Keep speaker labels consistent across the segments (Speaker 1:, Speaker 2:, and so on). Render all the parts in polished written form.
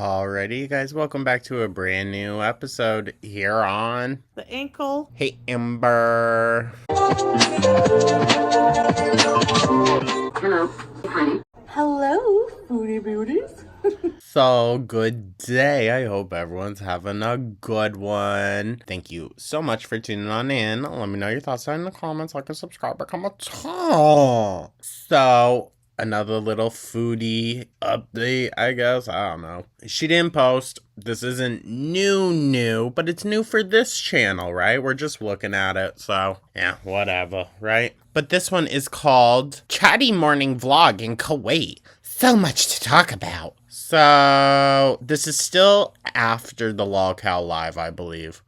Speaker 1: Alrighty, you guys, welcome back to a brand new episode here on
Speaker 2: The ankle.
Speaker 1: Hey Ember.
Speaker 2: Hello, foodie beauties.
Speaker 1: So, good day. I hope everyone's having a good one. Thank you so much for tuning on in. Let me know your thoughts down in the comments. Like and subscribe, become a top. So, another little foodie update, I guess. I don't know. She didn't post. This isn't new, but it's new for this channel, right? We're just looking at it. So, yeah, whatever, right? But this one is called Chatty Morning Vlog in Kuwait. So much to talk about. So, this is still after the lolcow live, I believe.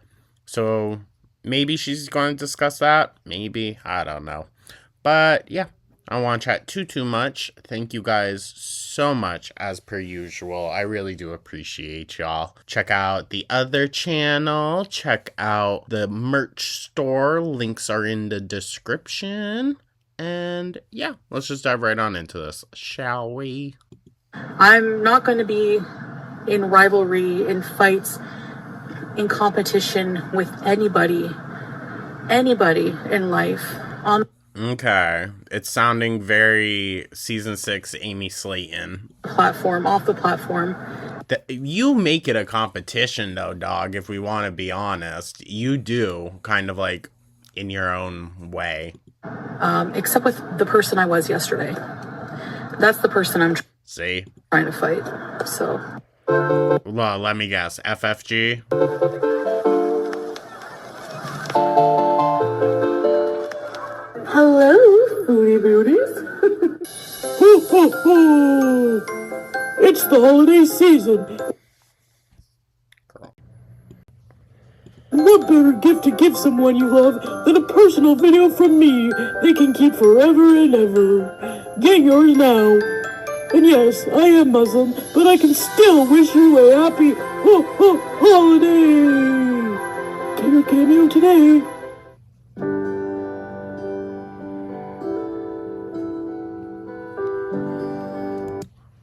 Speaker 1: So, maybe she's going to discuss that. Maybe. I don't know. But, yeah. I don't want to chat too much. Thank you guys so much, as per usual. I really do appreciate y'all. Check out the other channel. Check out the merch store. Links are in the description. And, yeah. Let's just dive right on into this, shall we?
Speaker 2: I'm not going to be in rivalry, in fights, in competition with anybody in life.
Speaker 1: Okay. It's sounding very season 6 Amy Slayton.
Speaker 2: Off the platform.
Speaker 1: You make it a competition though, dog, if we want to be honest. You do, kind of like in your own way.
Speaker 2: Except with the person I was yesterday. That's the person I'm trying to fight. So.
Speaker 1: Well, let me guess. FFG?
Speaker 2: Hello, foodie beauties.
Speaker 3: Ho, ho, ho! It's the holiday season.
Speaker 1: Girl.
Speaker 3: What better gift to give someone you love than a personal video from me they can keep forever and ever? Get yours now. And yes, I am Muslim, but I can still wish you a happy holiday. Get your cameo today.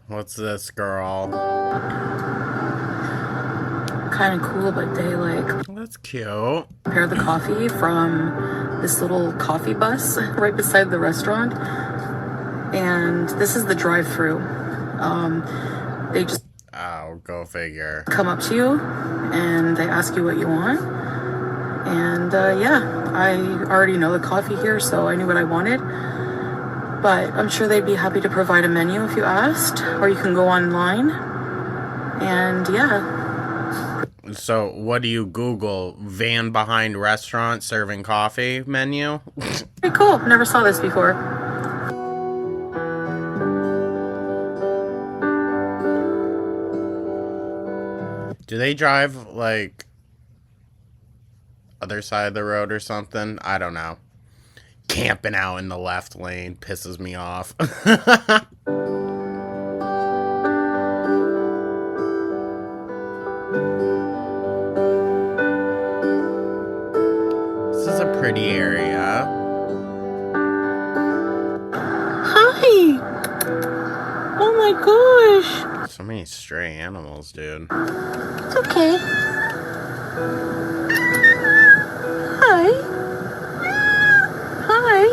Speaker 1: What's this, girl?
Speaker 2: Kind of cool, but they
Speaker 1: That's cute.
Speaker 2: prepare the coffee from this little coffee bus right beside the restaurant. And this is the drive-through. They just
Speaker 1: Go figure.
Speaker 2: come up to you and they ask you what you want. And yeah, I already know the coffee here, so I knew what I wanted. But I'm sure they'd be happy to provide a menu if you asked, or you can go online. And yeah.
Speaker 1: So, what do you Google? Van behind restaurant serving coffee menu?
Speaker 2: Pretty cool. Never saw this before.
Speaker 1: Do they drive, like, other side of the road or something? I don't know. Camping out in the left lane pisses me off. This is a pretty area.
Speaker 2: Hi! Oh my gosh!
Speaker 1: So many stray animals, dude.
Speaker 2: It's okay. Hi. Hi.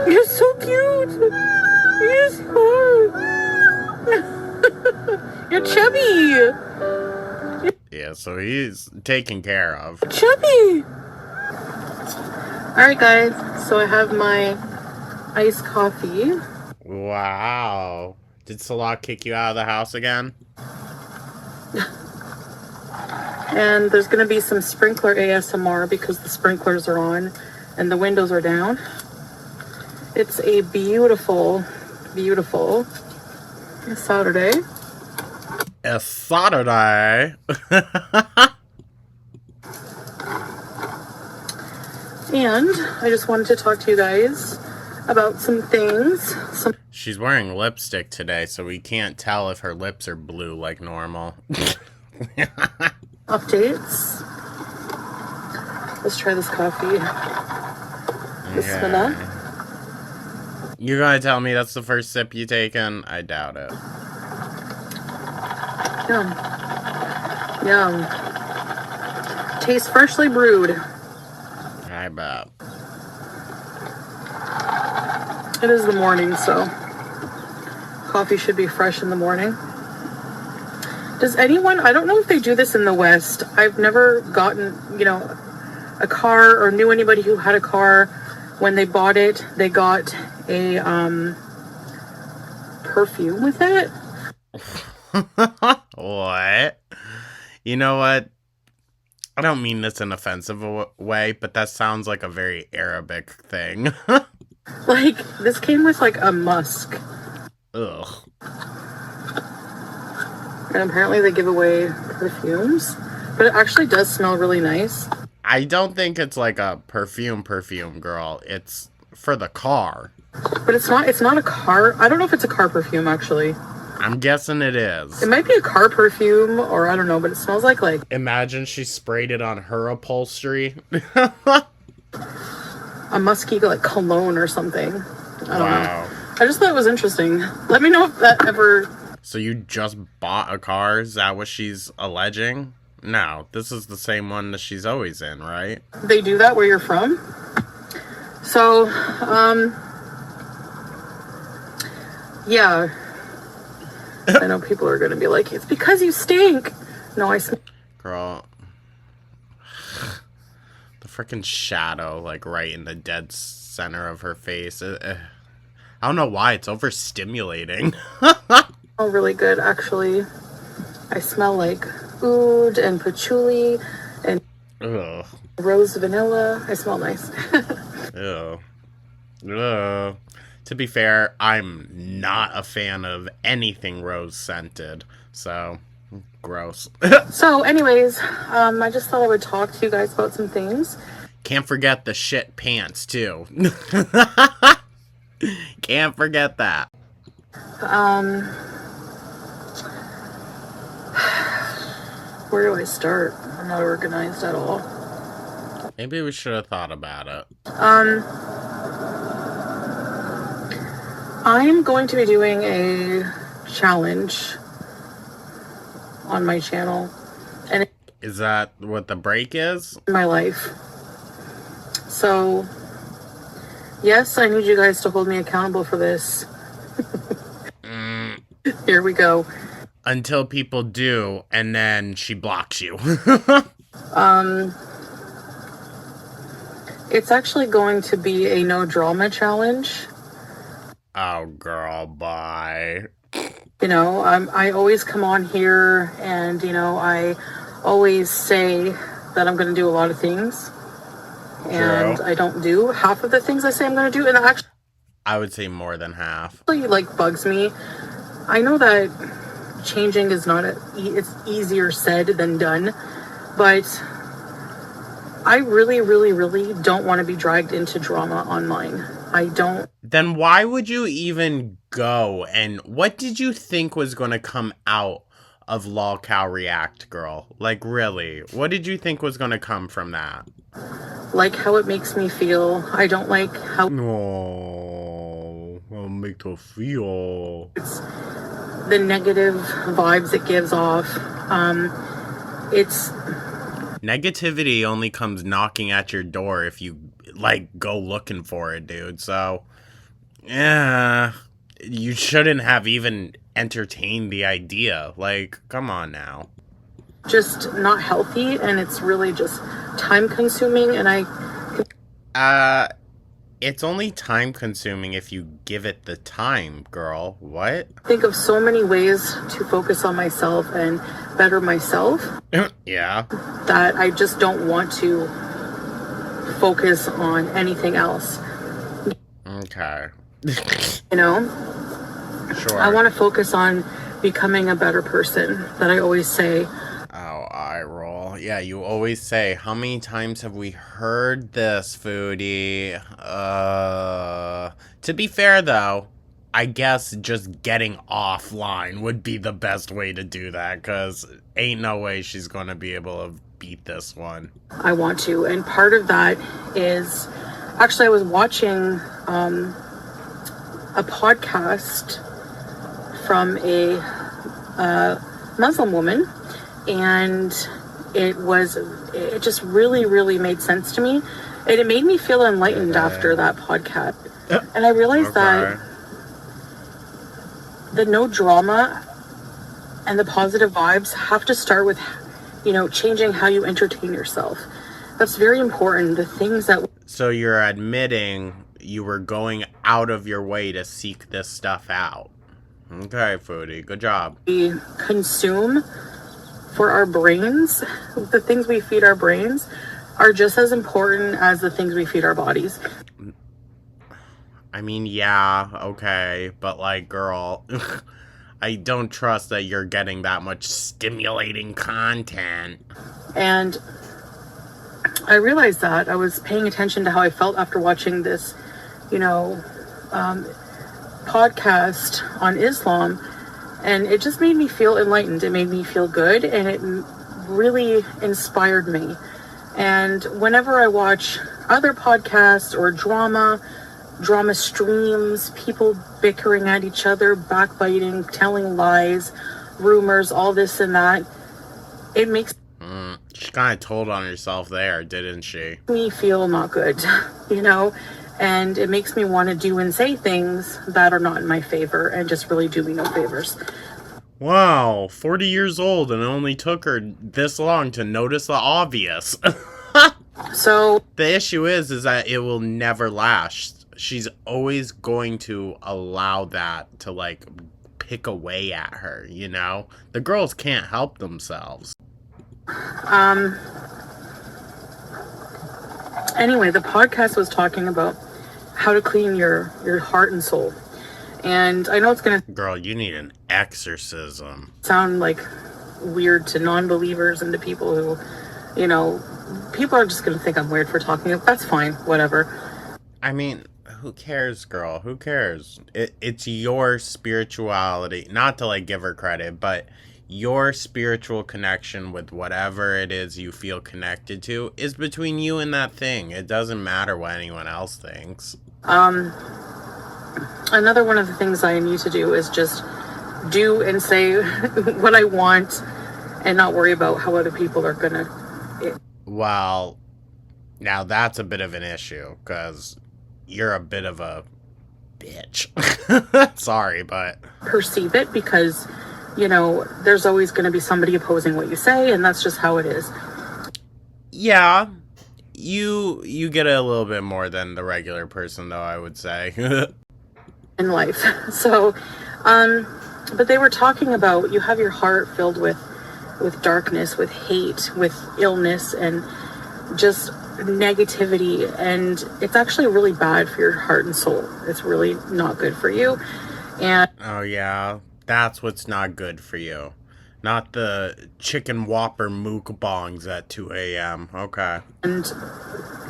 Speaker 2: You're so cute. Yes, you are. You're chubby.
Speaker 1: Yeah, so he's taken care of.
Speaker 2: Chubby. Alright guys, so I have my iced coffee.
Speaker 1: Wow. Did Salah kick you out of the house again?
Speaker 2: And there's going to be some sprinkler ASMR because the sprinklers are on and the windows are down. It's a beautiful Saturday.
Speaker 1: It's Saturday.
Speaker 2: And I just wanted to talk to you guys about some things.
Speaker 1: She's wearing lipstick today, so we can't tell if her lips are blue like normal.
Speaker 2: Updates. Let's try this coffee. Bismillah.
Speaker 1: You're gonna tell me that's the first sip you taken? I doubt it.
Speaker 2: Yum. Yum. Tastes freshly brewed.
Speaker 1: I bet.
Speaker 2: It is the morning, so coffee should be fresh in the morning. Does anyone, I don't know if they do this in the West. I've never gotten, a car or knew anybody who had a car. When they bought it, they got a perfume with it.
Speaker 1: What? You know what? I don't mean this in an offensive way, but that sounds like a very Arabic thing.
Speaker 2: Like, this came with, like, a musk.
Speaker 1: Ugh.
Speaker 2: And apparently they give away perfumes. But it actually does smell really nice.
Speaker 1: I don't think it's like a perfume, girl. It's for the car.
Speaker 2: But it's not a car. I don't know if it's a car perfume, actually.
Speaker 1: I'm guessing it is.
Speaker 2: It might be a car perfume, or I don't know, but it smells like...
Speaker 1: Imagine she sprayed it on her upholstery.
Speaker 2: a musky, like, cologne or something. I don't know. I just thought it was interesting. Let me know if that ever...
Speaker 1: So you just bought a car? Is that what she's alleging? No, this is the same one that she's always in, right?
Speaker 2: They do that where you're from? So, yeah. I know people are going to be like, it's because you stink. No, I smell.
Speaker 1: Girl. The freaking shadow, like, right in the dead center of her face. I don't know why. It's overstimulating.
Speaker 2: Really good, actually. I smell like oud and patchouli and
Speaker 1: Ugh.
Speaker 2: rose vanilla. I smell nice.
Speaker 1: Ew. Ugh. To be fair, I'm not a fan of anything rose scented, so gross.
Speaker 2: So, anyways, I just thought I would talk to you guys about some things.
Speaker 1: Can't forget the shit pants too. Can't forget that.
Speaker 2: Where do I start? I'm not organized at all.
Speaker 1: Maybe we should have thought about it.
Speaker 2: I'm going to be doing a challenge on my channel. And
Speaker 1: Is that what the break is?
Speaker 2: in my life. So, yes, I need you guys to hold me accountable for this. Here we go.
Speaker 1: Until people do, and then she blocks you.
Speaker 2: It's actually going to be a no drama challenge.
Speaker 1: Oh, girl, bye.
Speaker 2: I always come on here and, I always say that I'm going to do a lot of things. And
Speaker 1: True.
Speaker 2: I don't do half of the things I say I'm going to do. And that actually,
Speaker 1: I would say more than half.
Speaker 2: like, bugs me. I know that changing is not it's easier said than done. But I really, really, really don't want to be dragged into drama online. I don't.
Speaker 1: Then why would you even go? And what did you think was going to come out of LolCow React, girl? Like, really? What did you think was going to come from that?
Speaker 2: Like how it makes me feel. I don't like how
Speaker 1: No, I'll make her feel.
Speaker 2: it's the negative vibes it gives off. It's
Speaker 1: Negativity only comes knocking at your door if you, like, go looking for it, dude. So, yeah, you shouldn't have even entertained the idea. Like, come on now.
Speaker 2: just not healthy, and it's really just time consuming. And
Speaker 1: It's only time consuming if you give it the time, girl. What?
Speaker 2: think of so many ways to focus on myself and better myself
Speaker 1: Yeah.
Speaker 2: that I just don't want to focus on anything else.
Speaker 1: Okay. Sure.
Speaker 2: I want to focus on becoming a better person, that I always say.
Speaker 1: Oh, I roll. Yeah, you always say, how many times have we heard this, Foodie? To be fair, though, I guess just getting offline would be the best way to do that, because ain't no way she's going to be able to beat this one.
Speaker 2: I want to. And part of that is, actually, I was watching a podcast from a Muslim woman, and it just really, really made sense to me. And it made me feel enlightened after that podcast. And I realized that the no drama and the positive vibes have to start with, changing how you entertain yourself. That's very important. The things that...
Speaker 1: So you're admitting you were going out of your way to seek this stuff out. Okay, Foodie, good job.
Speaker 2: We consume for our brains, the things we feed our brains are just as important as the things we feed our bodies.
Speaker 1: I mean, yeah, okay, but like, girl, I don't trust that you're getting that much stimulating content.
Speaker 2: And I realized that I was paying attention to how I felt after watching this, podcast on Islam, and it just made me feel enlightened. It made me feel good, and it really inspired me. And whenever I watch other podcasts or drama streams, people bickering at each other, backbiting, telling lies, rumors, all this and that, it makes
Speaker 1: she kind of told on herself there, didn't she?
Speaker 2: Me feel not good, and it makes me want to do and say things that are not in my favor and just really do me no favors.
Speaker 1: Wow, 40 years old, and it only took her this long to notice the obvious.
Speaker 2: So
Speaker 1: the issue is that it will never last. She's always going to allow that to, like, pick away at her, The girls can't help themselves.
Speaker 2: Anyway, the podcast was talking about how to clean your heart and soul. And I know it's going to...
Speaker 1: Girl, you need an exorcism.
Speaker 2: Sound like weird to non-believers and to people who, people are just going to think I'm weird for talking. That's fine, whatever.
Speaker 1: I mean, who cares, girl? Who cares? It's your spirituality. Not to, like, give her credit, but your spiritual connection with whatever it is you feel connected to is between you and that thing. It doesn't matter what anyone else thinks.
Speaker 2: Another one of the things I need to do is just do and say what I want and not worry about how other people are gonna...
Speaker 1: Well, now that's a bit of an issue, because you're a bit of a bitch. Sorry, but...
Speaker 2: perceive it, because, there's always going to be somebody opposing what you say, and that's just how it is.
Speaker 1: Yeah, you get a little bit more than the regular person, though, I would say.
Speaker 2: In life. So, but they were talking about, you have your heart filled with darkness, with hate, with illness, and just negativity, and it's actually really bad for your heart and soul. It's really not good for you. And
Speaker 1: oh yeah, that's what's not good for you. Not the chicken whopper mukbangs at 2 a.m. Okay. And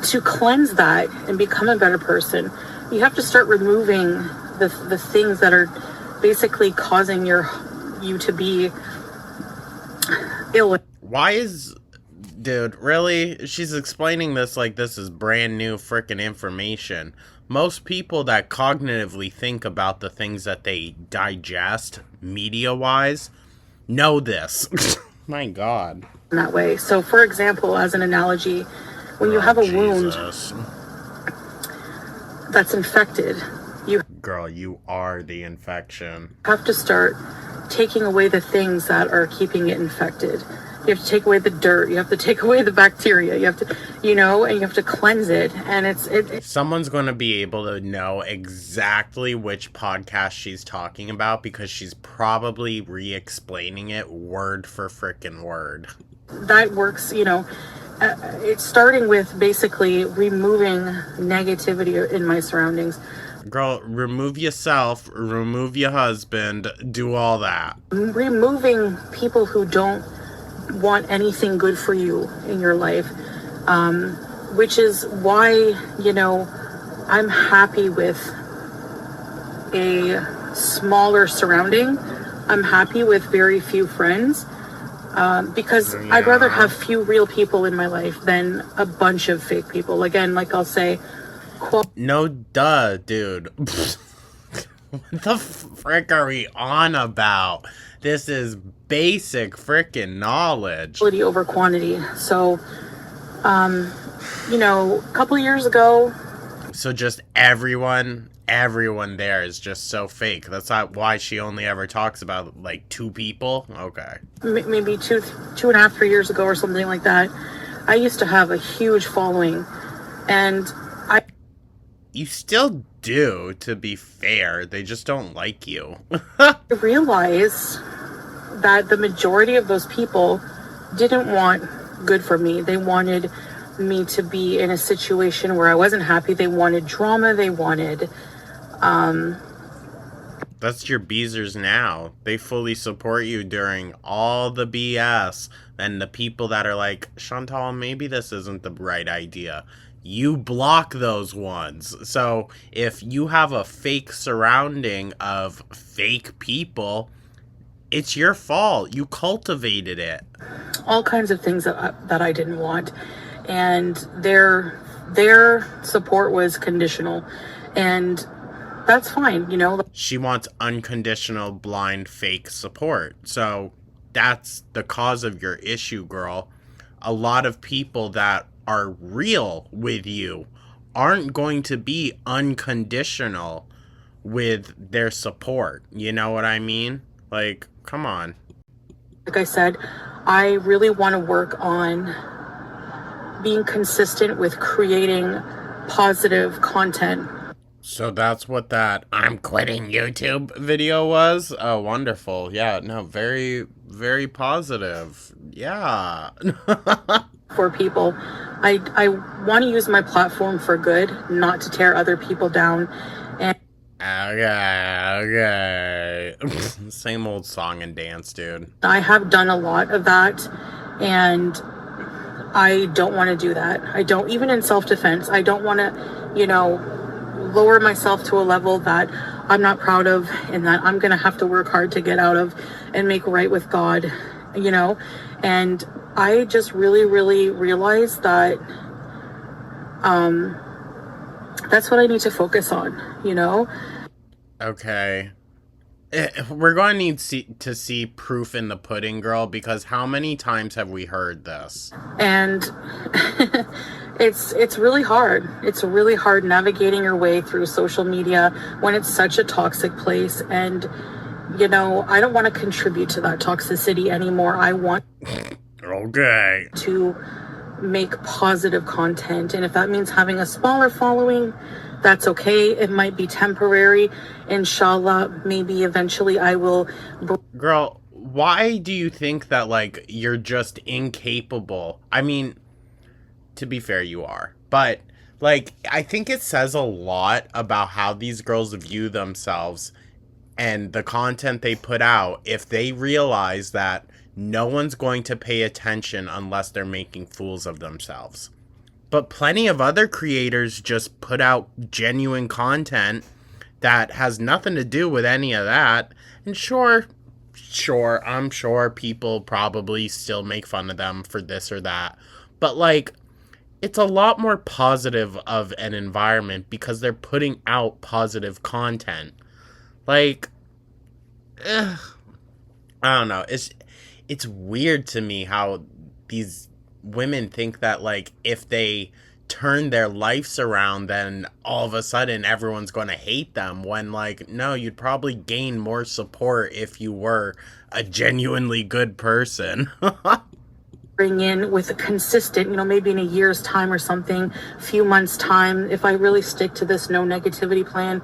Speaker 2: to cleanse that and become a better person, you have to start removing the things that are basically causing you to be ill.
Speaker 1: Why is... Dude, really? She's explaining this like this is brand new frickin' information. Most people that cognitively think about the things that they digest, media-wise, know this. My God.
Speaker 2: In that way. So, for example, as an analogy, when you have a wound that's infected,
Speaker 1: Girl, you are the infection.
Speaker 2: Have to start taking away the things that are keeping it infected. You have to take away the dirt. You have to take away the bacteria. You have to, and you have to cleanse it. And
Speaker 1: someone's going to be able to know exactly which podcast she's talking about because she's probably re-explaining it word for frickin' word.
Speaker 2: That works, it's starting with basically removing negativity in my surroundings.
Speaker 1: Girl, remove yourself, remove your husband, do all that.
Speaker 2: Removing people who don't want anything good for you in your life, which is why, I'm happy with a smaller surrounding. I'm happy with very few friends, because I'd rather have few real people in my life than a bunch of fake people. Again, like I'll say...
Speaker 1: No, duh, dude. What the frick are we on about? This is basic frickin' knowledge.
Speaker 2: Quality over quantity. So, a couple of years ago.
Speaker 1: So just everyone there is just so fake. That's not why she only ever talks about like 2 people. Okay.
Speaker 2: Maybe 2.5, 3 years ago or something like that. I used to have a huge following, and
Speaker 1: You still do, to be fair. They just don't like you.
Speaker 2: I realized that the majority of those people didn't want good for me. They wanted me to be in a situation where I wasn't happy. They wanted drama. They wanted
Speaker 1: That's your beezers now. They fully support you during all the BS. And the people that are like, Chantal, maybe this isn't the right idea. You block those ones. So if you have a fake surrounding of fake people, it's your fault. You cultivated it.
Speaker 2: all kinds of things that I didn't want, and their support was conditional, and that's fine.
Speaker 1: She wants unconditional, blind, fake support. So that's the cause of your issue, girl. A lot of people that are real with you aren't going to be unconditional with their support. You know what I mean? Like, come on.
Speaker 2: Like I said, I really want to work on being consistent with creating positive content.
Speaker 1: So that's what that I'm quitting YouTube video was? Oh, wonderful. Yeah, no, very, very positive. Yeah.
Speaker 2: For people, I want to use my platform for good, not to tear other people down. And
Speaker 1: Okay. Same old song and dance, dude.
Speaker 2: I have done a lot of that, and I don't want to do that. I don't, even in self-defense, I don't want to, lower myself to a level that I'm not proud of, and that I'm going to have to work hard to get out of and make right with God, and I just really, really realized that that's what I need to focus on,
Speaker 1: Okay. We're going to need to see proof in the pudding, girl, because how many times have we heard this?
Speaker 2: And it's really hard. It's really hard navigating your way through social media when it's such a toxic place. And, I don't want to contribute to that toxicity anymore. I want
Speaker 1: Okay.
Speaker 2: to make positive content. And if that means having a smaller following, that's okay. It might be temporary. Inshallah, maybe eventually I will.
Speaker 1: Girl, why do you think that, like, you're just incapable? I mean, to be fair, you are. But, like, I think it says a lot about how these girls view themselves and the content they put out if they realize that no one's going to pay attention unless they're making fools of themselves. But plenty of other creators just put out genuine content that has nothing to do with any of that. And sure, I'm sure people probably still make fun of them for this or that. But, like, it's a lot more positive of an environment because they're putting out positive content. Like, I don't know. It's weird to me how these women think that, like, if they turn their lives around, then all of a sudden everyone's going to hate them, when, like, no, you'd probably gain more support if you were a genuinely good person.
Speaker 2: Bring in with a consistent, maybe in a year's time or something, few months time, if I really stick to this no negativity plan,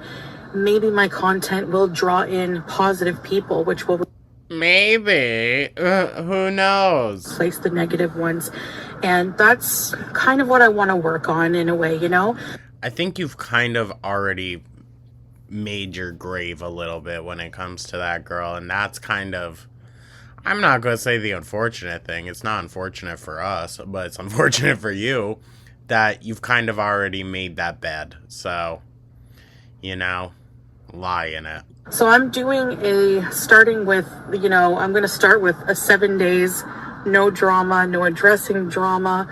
Speaker 2: maybe my content will draw in positive people, which will
Speaker 1: Maybe. Who knows?
Speaker 2: replace the negative ones. And that's kind of what I want to work on in a way,
Speaker 1: I think you've kind of already made your grave a little bit when it comes to that, girl. And that's kind of, I'm not going to say the unfortunate thing. It's not unfortunate for us, but it's unfortunate for you that you've kind of already made that bed. So, lie in it.
Speaker 2: So I'm starting with, I'm going to start with a 7 days no drama, no addressing drama.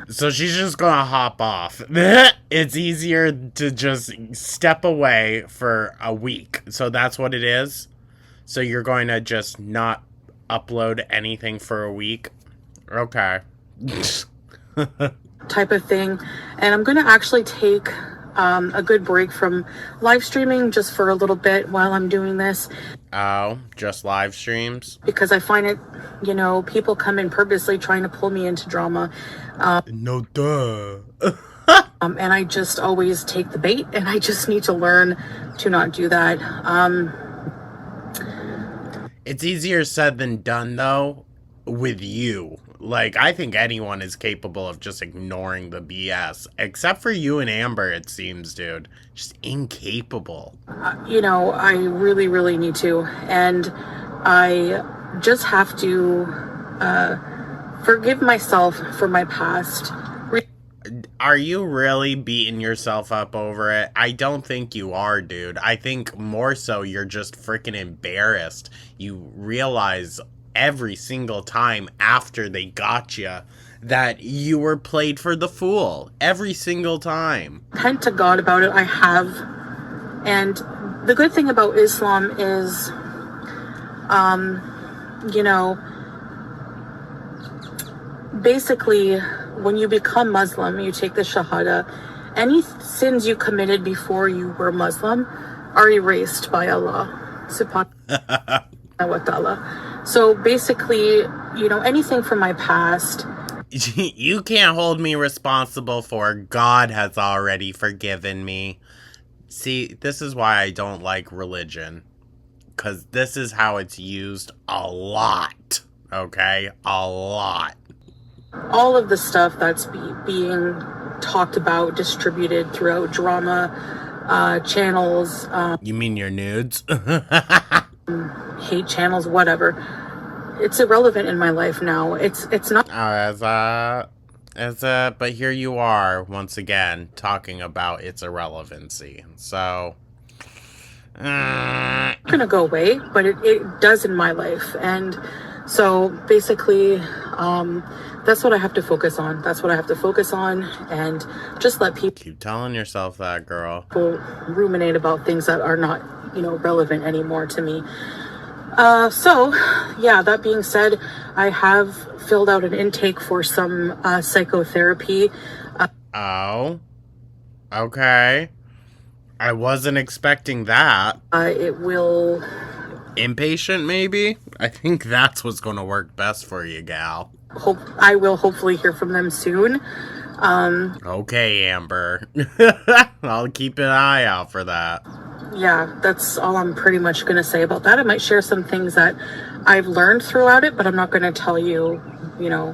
Speaker 1: So she's just gonna hop off. It's easier to just step away for a week. So that's what it is. So you're going to just not upload anything for a week. Okay.
Speaker 2: Type of thing. And I'm going to actually take a good break from live streaming just for a little bit while I'm doing this.
Speaker 1: Oh, just live streams?
Speaker 2: Because I find it, you know, people come in purposely trying to pull me into drama.
Speaker 1: No duh.
Speaker 2: And I just always take the bait, and I just need to learn to not do that.
Speaker 1: It's easier said than done, though, with you. Like, I think anyone is capable of just ignoring the BS. Except for you and Amber, it seems, dude. Just incapable.
Speaker 2: You know, I really, really need to. And I just have to forgive myself for my past.
Speaker 1: Are you really beating yourself up over it? I don't think you are, dude. I think more so you're just freaking embarrassed. You realize every single time after they got you that you were played for the fool. Every single time.
Speaker 2: Repent to God about it. I have. And the good thing about Islam is, you know, basically, when you become Muslim, you take the Shahada, any sins you committed before you were Muslim are erased by Allah subhanahu wa ta'ala. So basically, you know, anything from my past.
Speaker 1: You can't hold me responsible for. God has already forgiven me. See, this is why I don't like religion. Because this is how it's used a lot. Okay? A lot.
Speaker 2: All of the stuff that's being talked about, distributed throughout drama channels.
Speaker 1: You mean your nudes?
Speaker 2: Hate channels, whatever. It's irrelevant in my life now. It's not.
Speaker 1: But here you are, once again, talking about its irrelevancy. So,
Speaker 2: gonna go away, but it does in my life. And so basically, that's what I have to focus on. That's what I have to focus on, and just let people
Speaker 1: keep telling yourself that, girl.
Speaker 2: Ruminate about things that are not, you know, relevant anymore to me. So, yeah, that being said, I have filled out an intake for some psychotherapy.
Speaker 1: Oh, okay. I wasn't expecting that.
Speaker 2: It will...
Speaker 1: Inpatient, maybe? I think that's what's going to work best for you, gal.
Speaker 2: I will hopefully hear from them soon.
Speaker 1: Okay, Amber. I'll keep an eye out for that.
Speaker 2: Yeah, that's all I'm pretty much going to say about that. I might share some things that I've learned throughout it, but I'm not going to tell you, you know,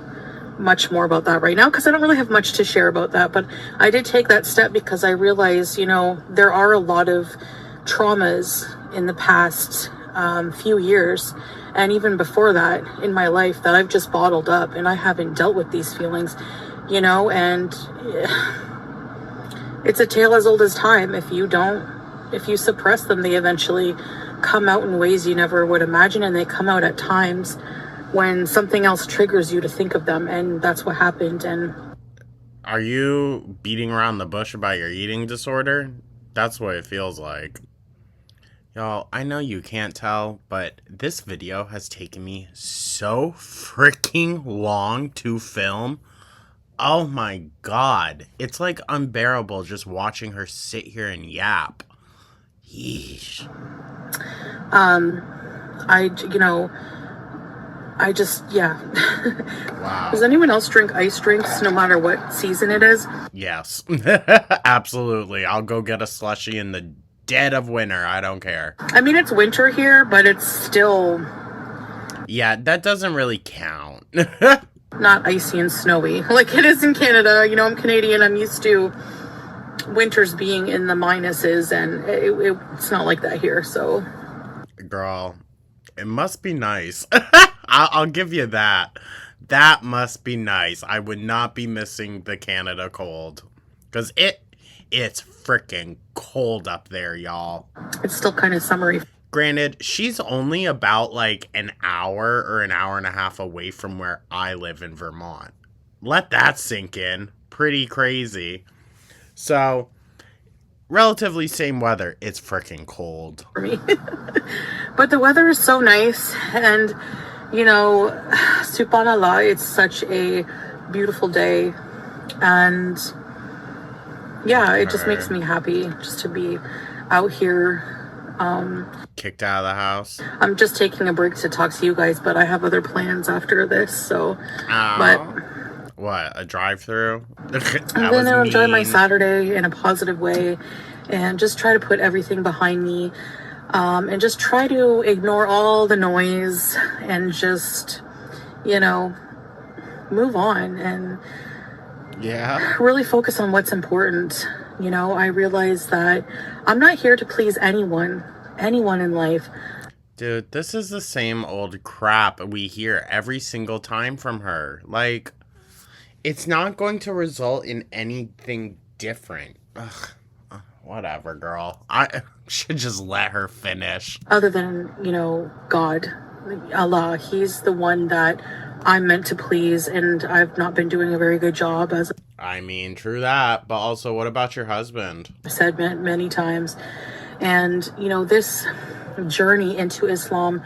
Speaker 2: much more about that right now because I don't really have much to share about that. But I did take that step because I realized, you know, there are a lot of traumas in the past few years and even before that in my life that I've just bottled up, and I haven't dealt with these feelings, you know, and it's a tale as old as time. If you suppress them, they eventually come out in ways you never would imagine, and they come out at times when something else triggers you to think of them, and that's what happened. And
Speaker 1: are you beating around the bush about your eating disorder? That's what it feels like. Y'all, I know you can't tell, but this video has taken me so freaking long to film. Oh my god. It's like unbearable just watching her sit here and yap. Yeesh.
Speaker 2: Yeah.
Speaker 1: Wow.
Speaker 2: Does anyone else drink ice drinks no matter what season it is?
Speaker 1: Yes. Absolutely. I'll go get a slushie in the dead of winter. I don't care.
Speaker 2: I mean, it's winter here, but it's still...
Speaker 1: Yeah, that doesn't really count.
Speaker 2: Not icy and snowy like it is in Canada. You know, I'm Canadian. I'm used to winters being in the minuses, and it's not like that here, so...
Speaker 1: Girl, it must be nice. I'll give you that. That must be nice. I would not be missing the Canada cold. Because it's freaking cold up there, y'all.
Speaker 2: It's still kind of summery.
Speaker 1: Granted, she's only about like an hour or an hour and a half away from where I live in Vermont. Let that sink in. Pretty crazy. So, relatively same weather. It's freaking cold.
Speaker 2: For me. But the weather is so nice, and you know, subhanallah, it's such a beautiful day, and yeah, it just makes me happy just to be out here.
Speaker 1: Kicked out of the house.
Speaker 2: I'm just taking a break to talk to you guys, but I have other plans after this, so but
Speaker 1: What, a drive-through?
Speaker 2: I'm gonna enjoy my Saturday in a positive way and just try to put everything behind me, and just try to ignore all the noise and just, you know, move on and really focus on what's important. You know, I realize that I'm not here to please anyone in life.
Speaker 1: Dude, this is the same old crap we hear every single time from her. Like, it's not going to result in anything different. Ugh, whatever, girl. I should just let her finish.
Speaker 2: Other than, you know, God, Allah, he's the one that I'm meant to please, and I've not been doing a very good job, as
Speaker 1: I mean, true that, but also, what about your husband?
Speaker 2: I've said many times. And, you know, this journey into Islam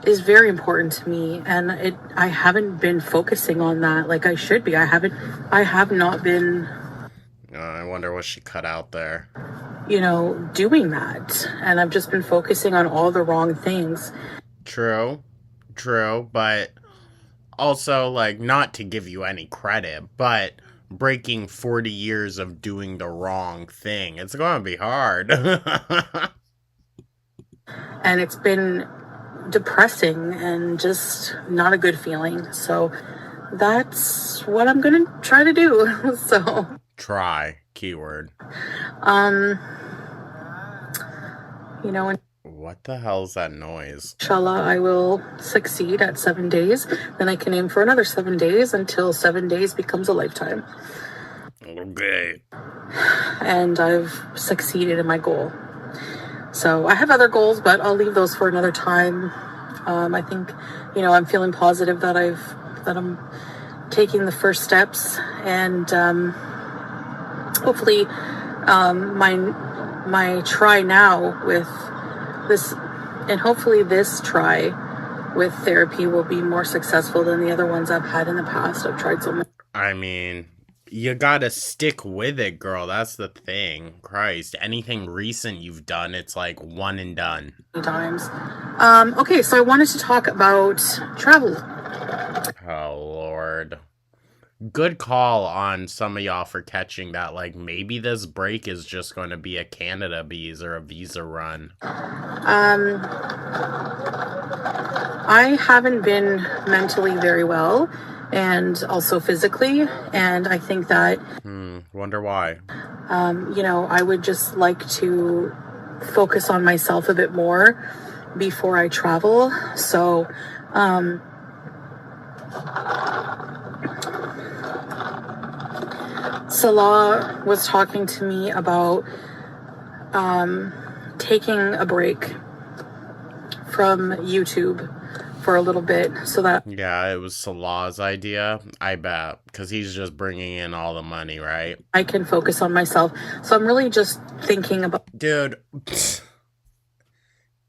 Speaker 2: is very important to me, and I haven't been focusing on that like I should be. I have not been,
Speaker 1: I wonder what she cut out there.
Speaker 2: You know, doing that, and I've just been focusing on all the wrong things.
Speaker 1: True, but also, like, not to give you any credit, but breaking 40 years of doing the wrong thing, it's going to be hard.
Speaker 2: And it's been depressing and just not a good feeling. So that's what I'm going to try to do. So
Speaker 1: try, keyword.
Speaker 2: You know,
Speaker 1: what the hell's that noise?
Speaker 2: Inshallah, I will succeed at 7 days. Then I can aim for another 7 days until 7 days becomes a lifetime.
Speaker 1: Okay.
Speaker 2: And I've succeeded in my goal. So I have other goals, but I'll leave those for another time. I think, you know, I'm feeling positive that I'm taking the first steps, and hopefully my try now with this, and hopefully this try with therapy will be more successful than the other ones I've had in the past. I've tried so much.
Speaker 1: I mean, you gotta stick with it, girl. That's the thing. Christ, anything recent you've done, it's like one and done.
Speaker 2: Times. Okay, so I wanted to talk about travel.
Speaker 1: Oh, Lord. Good call on some of y'all for catching that. Like, maybe this break is just going to be a Canada bees or a visa run.
Speaker 2: I haven't been mentally very well, and also physically, and I think that
Speaker 1: wonder why.
Speaker 2: You know, I would just like to focus on myself a bit more before I travel. So Salah was talking to me about taking a break from YouTube for a little bit, so that
Speaker 1: it was Salah's idea, I bet, because he's just bringing in all the money, right?
Speaker 2: I can focus on myself. So I'm really just thinking about,
Speaker 1: dude,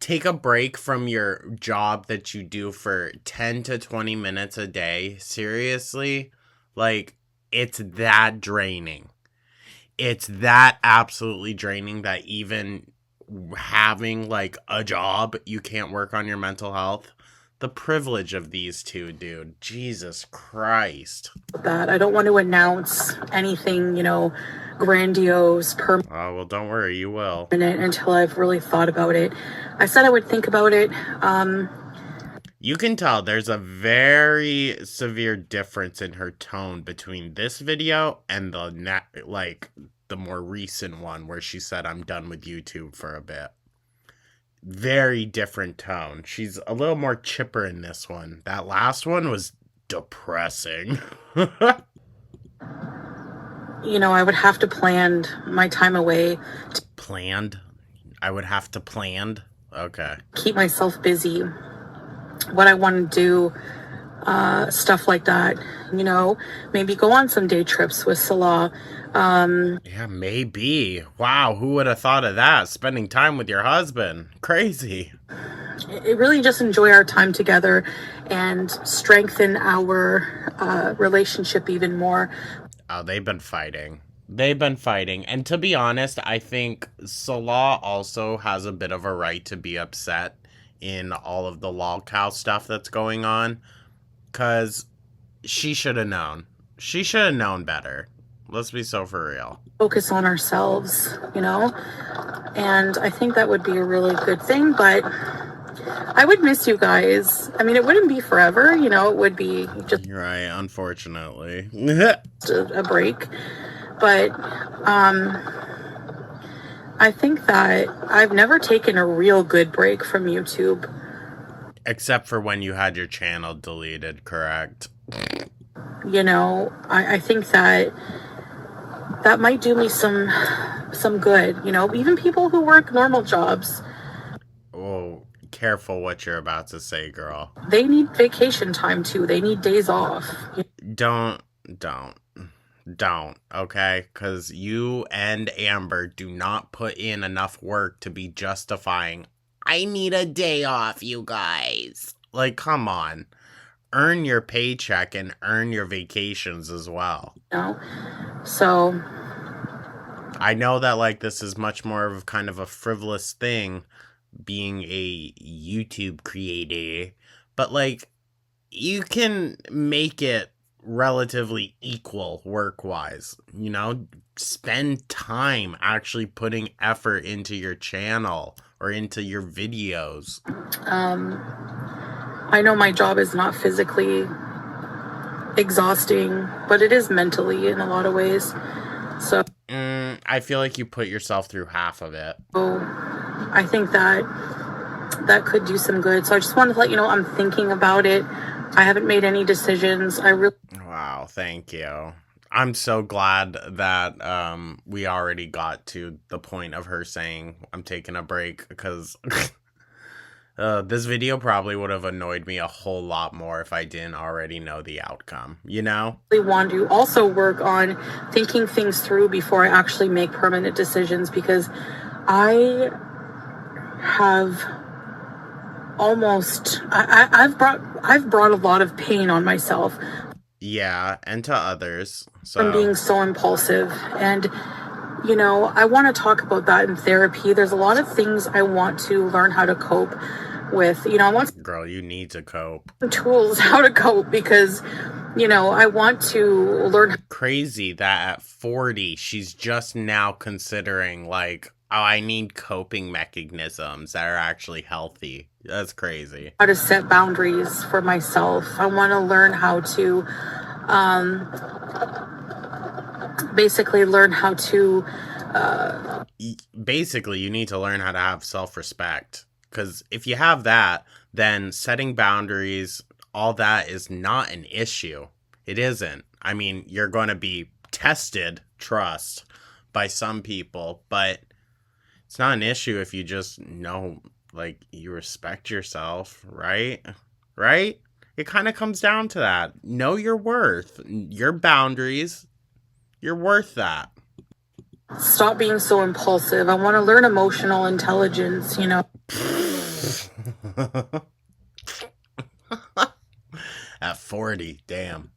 Speaker 1: take a break from your job that you do for 10 to 20 minutes a day. Seriously, like, it's that draining. It's that absolutely draining that even having like a job, you can't work on your mental health. The privilege of these two, dude. Jesus Christ.
Speaker 2: That I don't want to announce anything, you know, grandiose,
Speaker 1: Oh, well, don't worry, you will.
Speaker 2: Until I've really thought about it. I said I would think about it.
Speaker 1: You can tell there's a very severe difference in her tone between this video and the more recent one where she said, I'm done with YouTube for a bit. Very different tone. She's a little more chipper in this one. That last one was depressing.
Speaker 2: You know, I would have to plan my time away.
Speaker 1: Planned? I would have to planned? Okay.
Speaker 2: Keep myself busy, what I want to do, stuff like that. You know, maybe go on some day trips with Salah.
Speaker 1: Yeah, maybe. Wow, who would have thought of that? Spending time with your husband. Crazy.
Speaker 2: It really just enjoy our time together and strengthen our relationship even more.
Speaker 1: Oh, they've been fighting. They've been fighting. And to be honest, I think Salah also has a bit of a right to be upset in all of the lol cow stuff that's going on. Because she should have known. She should have known better. Let's be so for real.
Speaker 2: Focus on ourselves, you know? And I think that would be a really good thing, but I would miss you guys. I mean, it wouldn't be forever, you know, it would be just
Speaker 1: Right, unfortunately.
Speaker 2: a break. But I think that I've never taken a real good break from YouTube.
Speaker 1: Except for when you had your channel deleted, correct?
Speaker 2: You know, I think that that might do me some good, you know, even people who work normal jobs.
Speaker 1: Oh, careful what you're about to say, girl.
Speaker 2: They need vacation time too. They need days off.
Speaker 1: Don't, okay? Because you and Amber do not put in enough work to be justifying, I need a day off, you guys. Like, come on. Earn your paycheck and earn your vacations as well.
Speaker 2: You know? So
Speaker 1: I know that, like, this is much more of kind of a frivolous thing, being a YouTube creator, but, like, you can make it relatively equal work-wise, you know? Spend time actually putting effort into your channel or into your videos.
Speaker 2: I know my job is not physically exhausting, but it is mentally in a lot of ways. So
Speaker 1: I feel like you put yourself through half of it.
Speaker 2: I think that could do some good. So I just wanted to let you know I'm thinking about it. I haven't made any decisions.
Speaker 1: Wow, thank you. I'm so glad that we already got to the point of her saying I'm taking a break, because this video probably would have annoyed me a whole lot more if I didn't already know the outcome, you know?
Speaker 2: I really want to also work on thinking things through before I actually make permanent decisions, because I have almost I've brought a lot of pain on myself.
Speaker 1: Yeah, and to others. So
Speaker 2: From being so impulsive. And, you know, I want to talk about that in therapy. There's a lot of things I want to learn how to cope with. You know, I want
Speaker 1: girl, you need to cope.
Speaker 2: tools how to cope, because, you know, I want to learn.
Speaker 1: Crazy that at 40, she's just now considering, like, oh, I need coping mechanisms that are actually healthy. That's crazy.
Speaker 2: How to set boundaries for myself. I want to learn how to basically learn how to
Speaker 1: basically you need to learn how to have self-respect, because if you have that, then setting boundaries, all that is not an issue. It isn't. I mean, you're going to be tested, trust, by some people, but it's not an issue if you just know, like, you respect yourself, right? Right? It kind of comes down to that. Know your worth, your boundaries. You're worth that.
Speaker 2: stop being so impulsive. I want to learn emotional intelligence, you know.
Speaker 1: At 40, damn.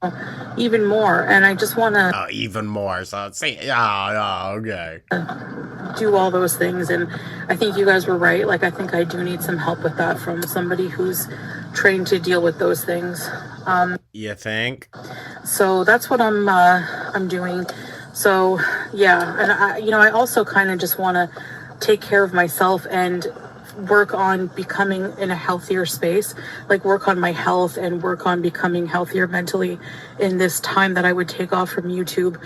Speaker 2: Even more. And I just want to
Speaker 1: Oh, even more. So say, okay.
Speaker 2: do all those things. And I think you guys were right. Like, I think I do need some help with that from somebody who's trained to deal with those things.
Speaker 1: You think?
Speaker 2: So that's what I'm doing. So yeah, and I also kind of just want to take care of myself and work on becoming in a healthier space, like work on my health and work on becoming healthier mentally in this time that I would take off from YouTube.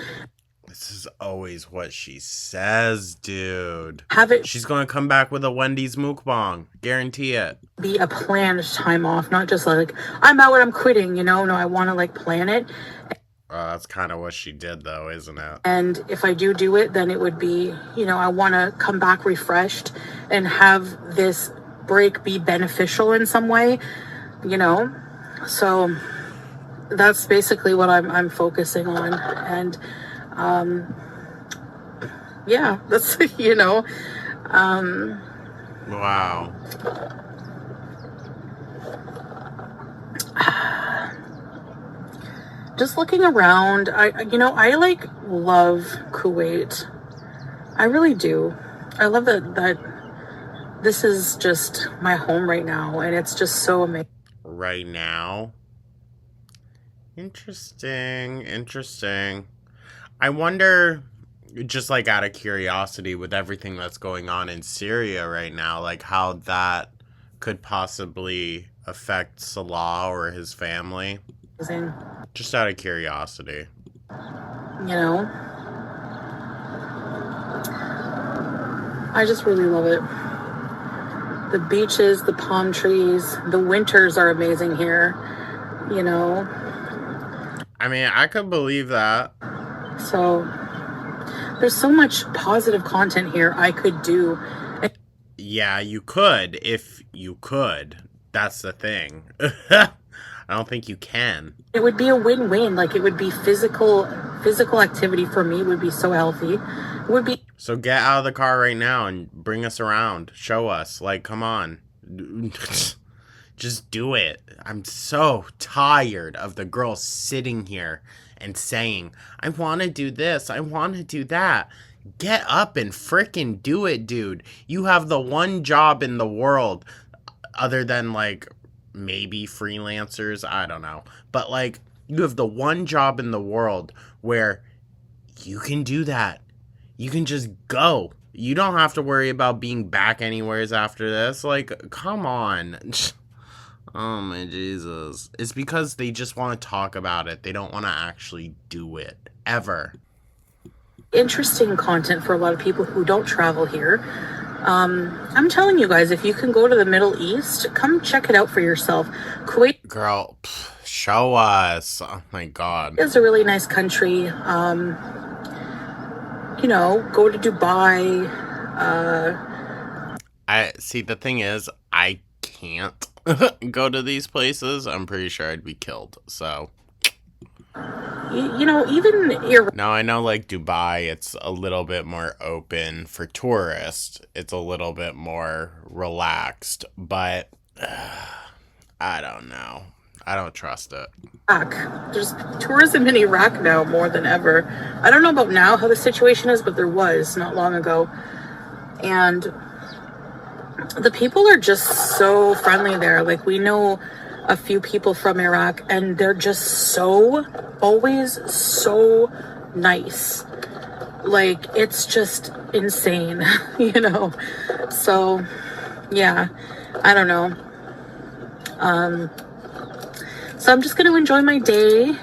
Speaker 1: This is always what she says, dude.
Speaker 2: Have it
Speaker 1: She's gonna come back with a Wendy's mukbang. Guarantee it.
Speaker 2: be a planned time off, not just like, I'm out and I'm quitting, you know? No, I want to like plan it.
Speaker 1: That's kind of what she did, though, isn't it?
Speaker 2: And if I do it, then it would be, you know, I want to come back refreshed and have this break be beneficial in some way, you know? So that's basically what I'm focusing on. And yeah, that's, you know,
Speaker 1: Wow.
Speaker 2: just looking around, I like love Kuwait. I really do. I love that this is just my home right now, and it's just so amazing.
Speaker 1: Right now? Interesting. I wonder, just like out of curiosity, with everything that's going on in Syria right now, like how that could possibly affect Salah or his family. Just out of curiosity.
Speaker 2: You know? I just really love it. The beaches, the palm trees, the winters are amazing here, you know?
Speaker 1: I mean, I could believe that.
Speaker 2: So there's so much positive content here I could do.
Speaker 1: Yeah, you could if you could. That's the thing. I don't think you can.
Speaker 2: It would be a win-win. Like, it would be physical activity for me would be so healthy. It would be.
Speaker 1: So get out of the car right now and bring us around. Show us. Like, come on. Just do it. I'm so tired of the girls sitting here and saying, I want to do this. I want to do that. Get up and frickin' do it, dude. You have the one job in the world, other than, like, maybe freelancers. I don't know. But, like, you have the one job in the world where you can do that. You can just go. You don't have to worry about being back anywheres after this. Like, come on. Oh my Jesus. It's because they just want to talk about it. They don't want to actually do it. Ever.
Speaker 2: Interesting content for a lot of people who don't travel here. I'm telling you guys, if you can go to the Middle East, come check it out for yourself. Kuwait.
Speaker 1: Girl, show us. Oh my God.
Speaker 2: Is a really nice country. You know, go to Dubai.
Speaker 1: I see, the thing is, I can't go to these places. I'm pretty sure I'd be killed. So,
Speaker 2: you know, even
Speaker 1: now I know, like, Dubai, it's a little bit more open for tourists. It's a little bit more relaxed, but I don't know. I don't trust it.
Speaker 2: Iraq. There's tourism in Iraq now more than ever. I don't know about now how the situation is, but there was not long ago. And the people are just so friendly there. Like, we know a few people from Iraq, and they're just always so nice. Like, it's just insane, you know? So, yeah, I don't know. So I'm just going to enjoy my day.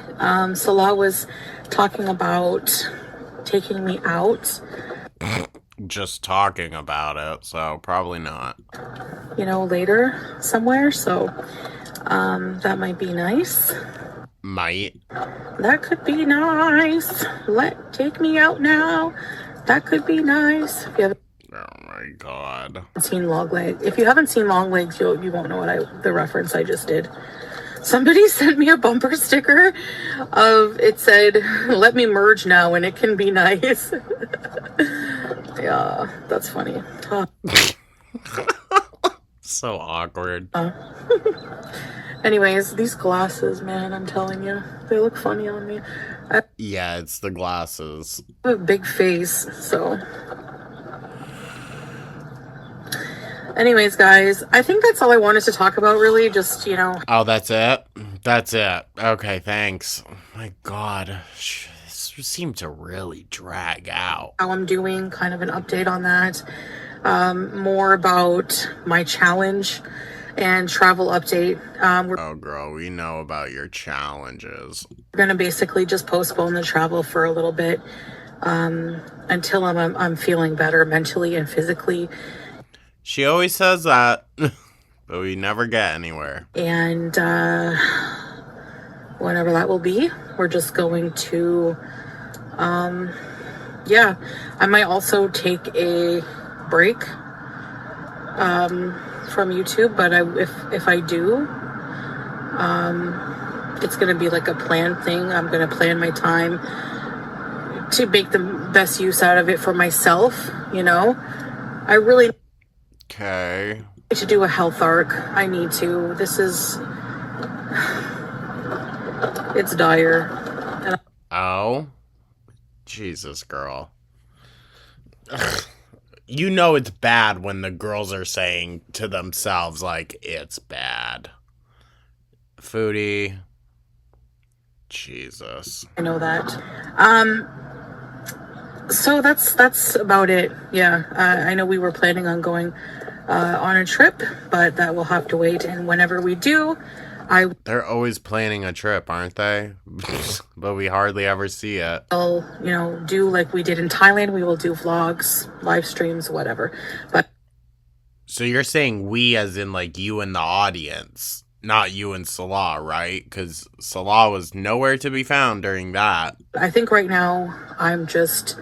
Speaker 2: Salah was talking about taking me out.
Speaker 1: Just talking about it, so probably not.
Speaker 2: You know, later somewhere. So that might be nice.
Speaker 1: Might.
Speaker 2: That could be nice. Take me out now. That could be nice. If you haven't
Speaker 1: Oh my God.
Speaker 2: seen Long Legs, if you haven't seen Long Legs, you won't know the reference I just did. Somebody sent me a bumper sticker it said, let me merge now and it can be nice. Yeah, that's funny. Huh.
Speaker 1: So awkward.
Speaker 2: Anyways, these glasses, man, I'm telling you, they look funny on me. I
Speaker 1: Yeah, it's the glasses.
Speaker 2: have a big face, so. Anyways, guys, I think that's all I wanted to talk about, really. Just, you know.
Speaker 1: Oh, that's it? That's it. Okay, thanks. Oh my God. This seemed to really drag out.
Speaker 2: How I'm doing, kind of an update on that. More about my challenge and travel update. We're
Speaker 1: Girl, we know about your challenges.
Speaker 2: going to basically just postpone the travel for a little bit until I'm feeling better mentally and physically.
Speaker 1: She always says that, but we never get anywhere.
Speaker 2: And whenever that will be, we're just going to, yeah, I might also take a break from YouTube, but if I do, it's gonna be like a planned thing. I'm gonna plan my time to make the best use out of it for myself. I really
Speaker 1: Okay.
Speaker 2: need to do a health arc. I need to. It's dire. And
Speaker 1: Oh. Jesus, girl. Ugh. You know it's bad when the girls are saying to themselves, like, it's bad. Foodie. Jesus.
Speaker 2: I know that. So that's about it. Yeah, I know we were planning on going on a trip, but that will have to wait. And whenever we do,
Speaker 1: They're always planning a trip, aren't they? But we hardly ever see it.
Speaker 2: will, do like we did in Thailand. We will do vlogs, live streams, whatever. But
Speaker 1: So you're saying we as in like you and the audience, not you and Salah, right? Because Salah was nowhere to be found during that.
Speaker 2: I think right now I'm just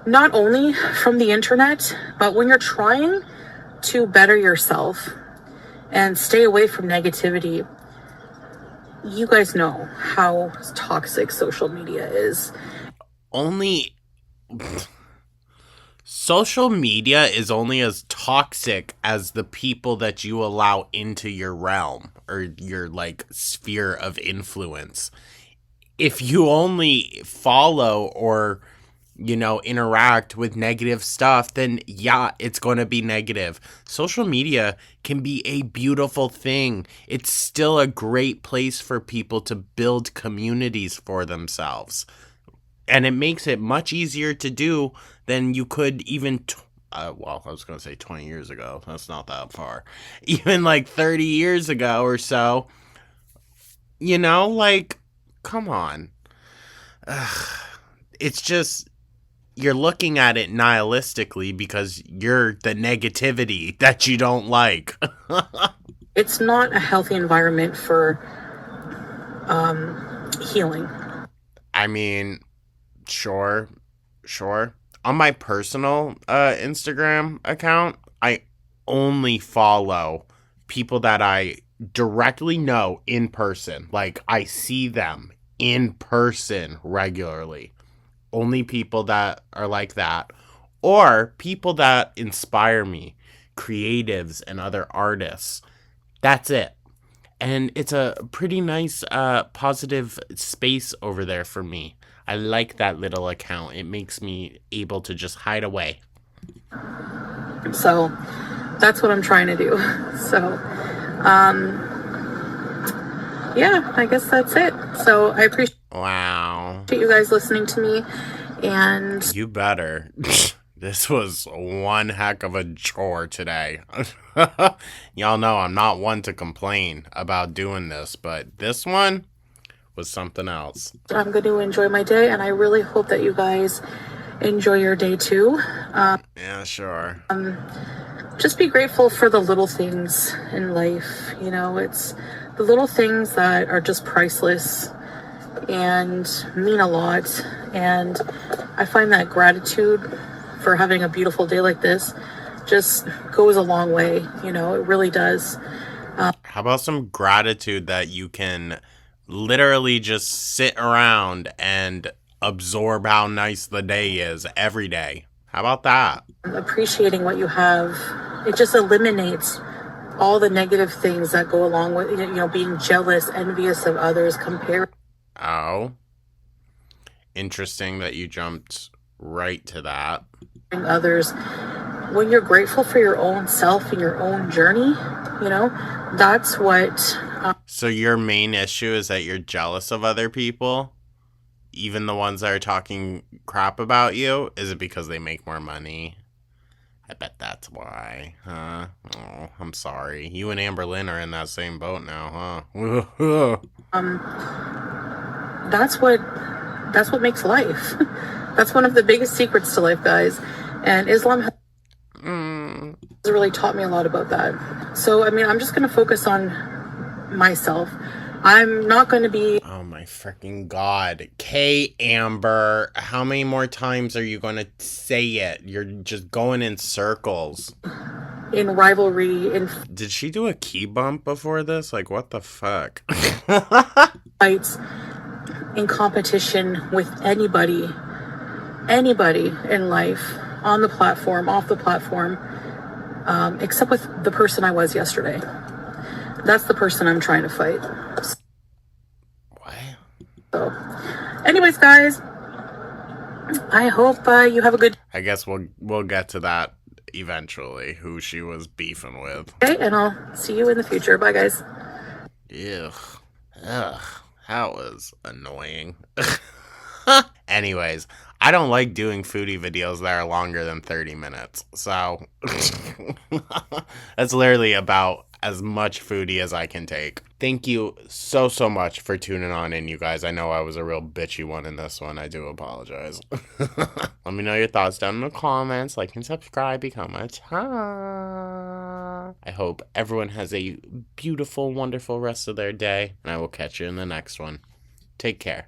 Speaker 2: not only from the internet, but when you're trying to better yourself and stay away from negativity, you guys know how toxic social media is.
Speaker 1: Only social media is only as toxic as the people that you allow into your realm or your like sphere of influence. If you only follow or interact with negative stuff, then yeah, it's going to be negative. Social media can be a beautiful thing. It's still a great place for people to build communities for themselves. And it makes it much easier to do than you could even, I was going to say 20 years ago. That's not that far. Even like 30 years ago or so. Like, come on. Ugh. It's just, you're looking at it nihilistically because you're the negativity that you don't like.
Speaker 2: It's not a healthy environment for healing.
Speaker 1: I mean, sure. On my personal Instagram account, I only follow people that I directly know in person. Like, I see them in person regularly. Only people that are like that, or people that inspire me, creatives and other artists. That's it. And it's a pretty nice positive space over there for me. I like that little account. It makes me able to just hide away.
Speaker 2: So that's what I'm trying to do. So yeah, I guess that's it. So I appreciate you guys listening to me, and
Speaker 1: you better. This was one heck of a chore today. Y'all know I'm not one to complain about doing this, but this one was something else.
Speaker 2: I'm going to enjoy my day, and I really hope that you guys enjoy your day too.
Speaker 1: Yeah, sure.
Speaker 2: Just be grateful for the little things in life. It's the little things that are just priceless and mean a lot. And I find that gratitude for having a beautiful day like this just goes a long way. It really does.
Speaker 1: How about some gratitude that you can literally just sit around and absorb how nice the day is every day? How about that?
Speaker 2: Appreciating what you have, it just eliminates all the negative things that go along with being jealous, envious of others, comparing.
Speaker 1: Oh, interesting that you jumped right to that.
Speaker 2: Others. When you're grateful for your own self and your own journey, that's what.
Speaker 1: So your main issue is that you're jealous of other people, even the ones that are talking crap about you? Is it because they make more money? I bet that's why, huh? Oh, I'm sorry. You and Amber Lynn are in that same boat now, huh?
Speaker 2: That's what makes life. That's one of the biggest secrets to life, guys. And Islam has really taught me a lot about that. So, I'm just going to focus on myself. I'm not going to be...
Speaker 1: Oh my freaking God. Amber, how many more times are you going to say it? You're just going in circles.
Speaker 2: in rivalry, in
Speaker 1: Did she do a key bump before this? Like, what the fuck?
Speaker 2: fights, in competition with anybody in life, on the platform, off the platform, except with the person I was yesterday. That's the person I'm trying to fight.
Speaker 1: What?
Speaker 2: So, anyways, guys, I hope you have a good
Speaker 1: I guess we'll get to that eventually, who she was beefing with.
Speaker 2: day, and I'll see you in the future. Bye, guys.
Speaker 1: Ugh. Ugh. That was annoying. Anyways, I don't like doing foodie videos that are longer than 30 minutes. So, that's literally about as much foodie as I can take. Thank you so much for tuning on in, you guys. I know I was a real bitchy one in this one. I do apologize. Let me know your thoughts down in the comments. Like and subscribe, become a ta. I hope everyone has a beautiful, wonderful rest of their day, and I will catch you in the next one. Take care.